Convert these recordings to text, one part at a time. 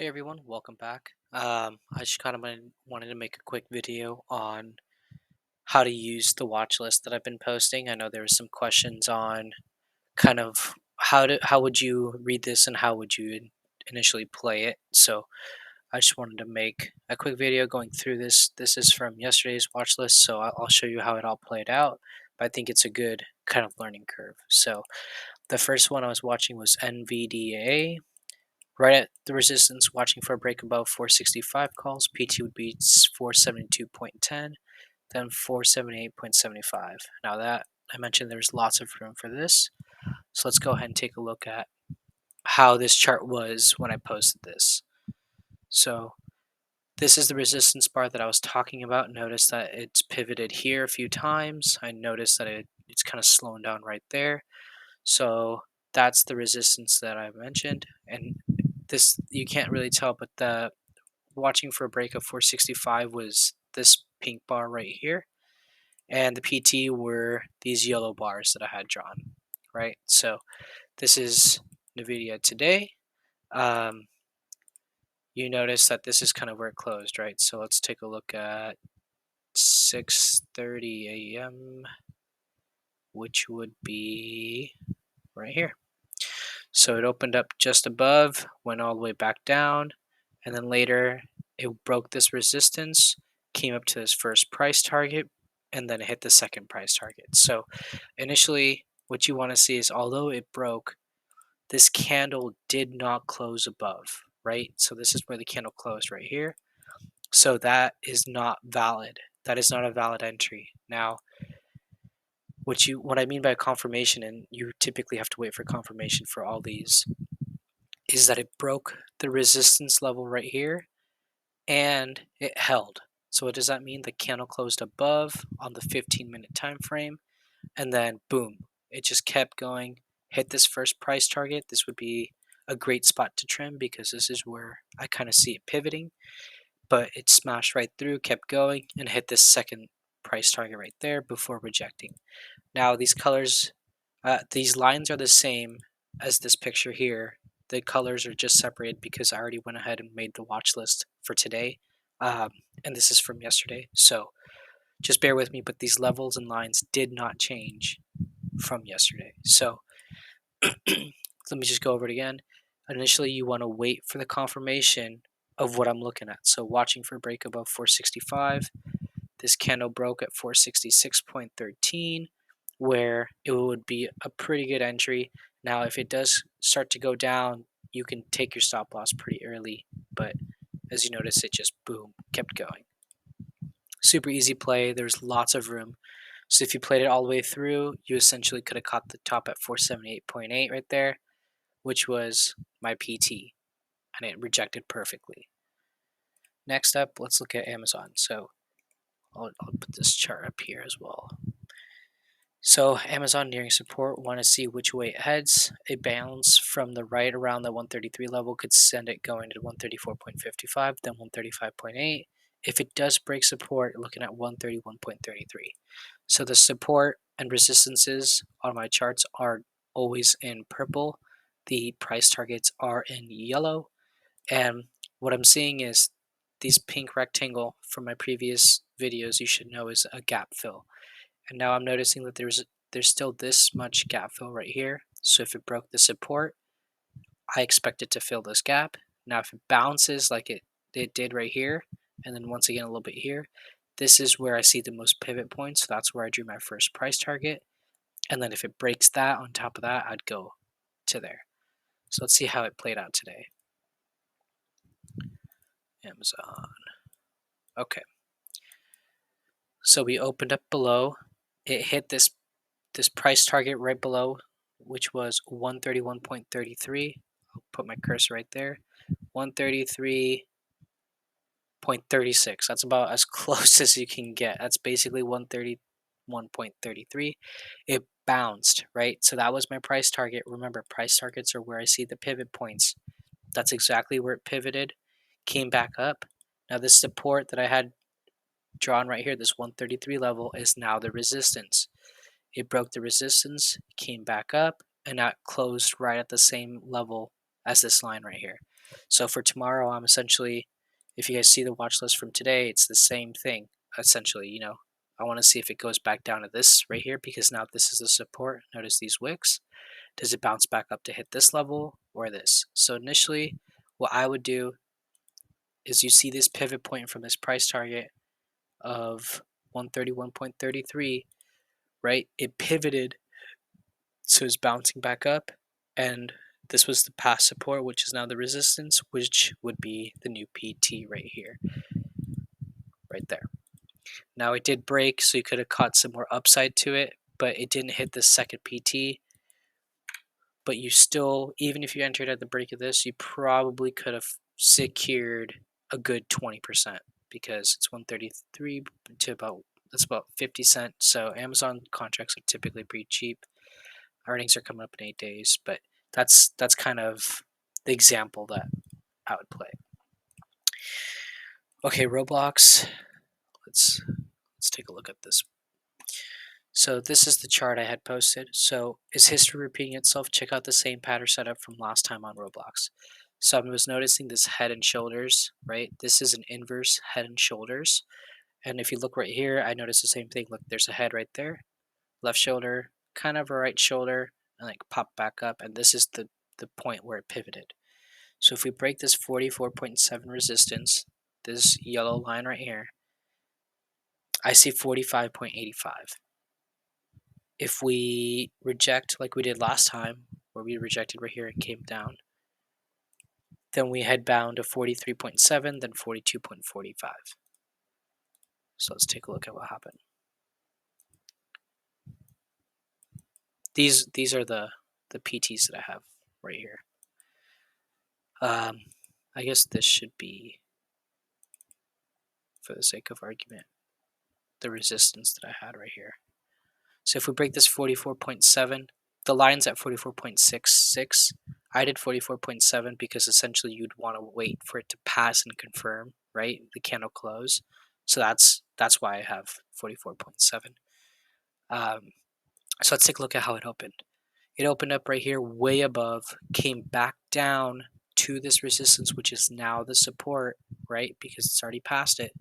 Hey everyone, welcome back. I just kind of wanted to make a quick video on how to use the watch list that I've been posting. I know there were some questions on kind of how would you read this and how would you initially play it. So I just wanted to make a quick video going through this. This is from yesterday's watch list, so I'll show you how it all played out. But I think it's a good kind of learning curve. So the first one I was watching was NVDA. Right at the resistance, watching for a break above 465 calls, PT would be 472.10, then 478.75. Now that I mentioned there's lots of room for this, so let's go ahead and take a look at how this chart was when I posted this. So this is the resistance bar that I was talking about. Notice that it's pivoted here a few times. I noticed that it's kind of slowing down right there. So that's the resistance that I mentioned. And this, you can't really tell, but the watching for a break of 465 was this pink bar right here, and the PT were these yellow bars that I had drawn, right? So this is NVIDIA today. Um, you notice that this is kind of where it closed, right? So let's take a look at 6:30 a.m., which would be right here. So it opened up just above, went all the way back down, and then later it broke this resistance, came up to this first price target, and then it hit the second price target. So initially, what you want to see is although it broke, this candle did not close above, right? So this is where the candle closed right here. So that is not valid. That is not a valid entry. Now, what I mean by confirmation, and you typically have to wait for confirmation for all these, is that it broke the resistance level right here and it held. So what does that mean? The candle closed above on the 15-minute time frame, and then boom, it just kept going, hit this first price target. This would be a great spot to trim because this is where I kind of see it pivoting, but it smashed right through, kept going, and hit this second price target right there before rejecting. Now these colors, these lines are the same as this picture here. The colors are just separated because I already went ahead and made the watch list for today. Um, and this is from yesterday. So just bear with me, but these levels and lines did not change from yesterday. So let me just go over it again. Initially, you want to wait for the confirmation of what I'm looking at. So watching for a break above 465. This candle broke at 466.13, where it would be a pretty good entry. Now, if it does start to go down, you can take your stop loss pretty early, but as you notice, it just boom, kept going. Super easy play. There's lots of room. So if you played it all the way through, you essentially could have caught the top at 478.8 right there, which was my PT, and it rejected perfectly. Next up, let's look at Amazon. So I'll put this chart up here as well. So Amazon nearing support, want to see which way it heads. A bounce from the right around the 133 level could send it going to 134.55, then 135.8. If it does break support, looking at 131.33. So the support and resistances on my charts are always in purple. The price targets are in yellow. And what I'm seeing is these pink rectangle from my previous videos, you should know is a gap fill. And now I'm noticing that there's still this much gap fill right here. So if it broke the support, I expect it to fill this gap. Now if it bounces like it did right here, and then once again a little bit here, this is where I see the most pivot points. So that's where I drew my first price target. And then if it breaks that on top of that, I'd go to there. So let's see how it played out today. Amazon. Okay. So we opened up below. It hit this price target right below, which was 131.33. I'll put my cursor right there. 133.36. That's about as close as you can get. That's basically 131.33. It bounced, right? So that was my price target. Remember, price targets are where I see the pivot points. That's exactly where it pivoted, came back up. Now this support that I had drawn right here, this 133 level, is now the resistance. It broke the resistance, came back up, and that closed right at the same level as this line right here. So for tomorrow, I'm essentially, if you guys see the watch list from today, it's the same thing, essentially. I want to see if it goes back down to this right here, because now this is the support. Notice these wicks. Does it bounce back up to hit this level or this? So initially, what I would do is you see this pivot point from this price target of 131.33, right? It pivoted, so it's bouncing back up, and this was the past support, which is now the resistance, which would be the new PT right here, right there. Now it did break, so you could have caught some more upside to it, but it didn't hit the second PT. But you still, even if you entered at the break of this, you probably could have secured a good 20%, because it's 133 to that's about 50 cents. So Amazon contracts are typically pretty cheap. Earnings are coming up in 8 days, but that's kind of the example that I would play. Okay, Roblox. Let's take a look at this. So this is the chart I had posted. So is history repeating itself? Check out the same pattern setup from last time on Roblox. So I was noticing this head and shoulders, right? This is an inverse head and shoulders. And if you look right here, I noticed the same thing. Look, there's a head right there, left shoulder, kind of a right shoulder, and like pop back up. And this is the point where it pivoted. So if we break this 44.7 resistance, this yellow line right here, I see 45.85. If we reject like we did last time, where we rejected right here and came down, then we head bound to 43.7, then 42.45. So let's take a look at what happened. These are the PTs that I have right here. I guess this should be, for the sake of argument, the resistance that I had right here. So if we break this 44.7, the line's at 44.66. I did 44.7 because essentially you'd want to wait for it to pass and confirm, right? The candle close. So that's why I have 44.7. So let's take a look at how it opened. It opened up right here way above, came back down to this resistance, which is now the support, right? Because it's already past it.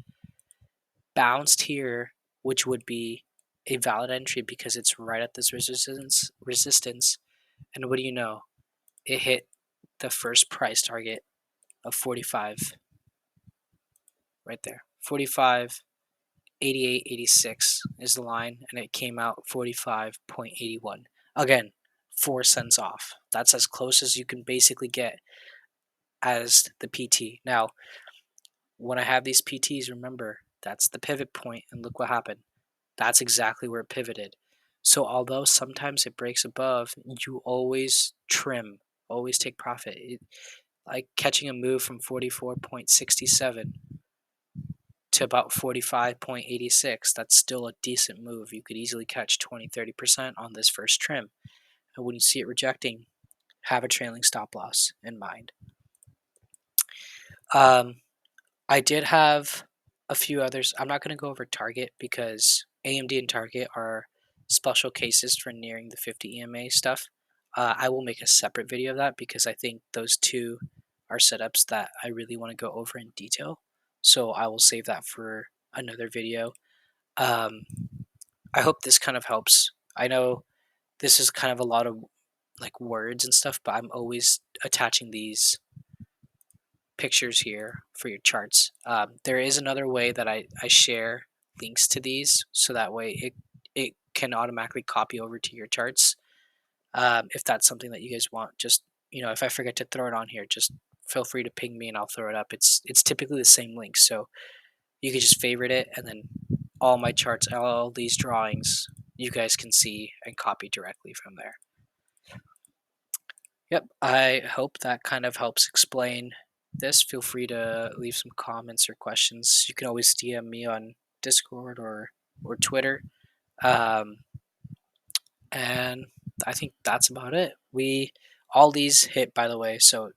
Bounced here, which would be a valid entry because it's right at this resistance. And what do you know? It hit the first price target of 45 right there. 45, 88, 86 is the line, and it came out 45.81. Again, 4 cents off. That's as close as you can basically get as the PT. Now, when I have these PTs, remember, that's the pivot point, and look what happened. That's exactly where it pivoted. So although sometimes it breaks above, you always trim, always take profit. Like catching a move from 44.67 to about 45.86, that's still a decent move. You could easily catch 20-30% on this first trim. And when you see it rejecting, have a trailing stop loss in mind. I did have a few others. I'm not going to go over Target because AMD and Target are special cases for nearing the 50 EMA stuff. I will make a separate video of that because I think those two are setups that I really want to go over in detail. So I will save that for another video. I hope this kind of helps. I know this is kind of a lot of like words and stuff, but I'm always attaching these pictures here for your charts. There is another way that I share links to these, so that way it can automatically copy over to your charts. If that's something that you guys want, just if I forget to throw it on here, just feel free to ping me and I'll throw it up. It's typically the same link, so you can just favorite it, and then all my charts, all these drawings, you guys can see and copy directly from there. Yep, I hope that kind of helps explain this. Feel free to leave some comments or questions. You can always DM me on Discord or Twitter. And I think that's about it. All these hit, by the way, so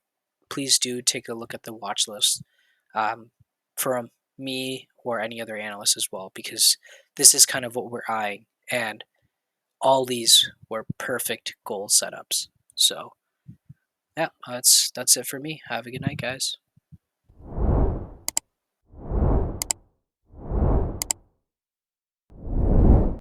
please do take a look at the watch list from me or any other analyst as well, because this is kind of what we're eyeing, and all these were perfect goal setups. So Yeah, that's it for me. Have a good night, guys.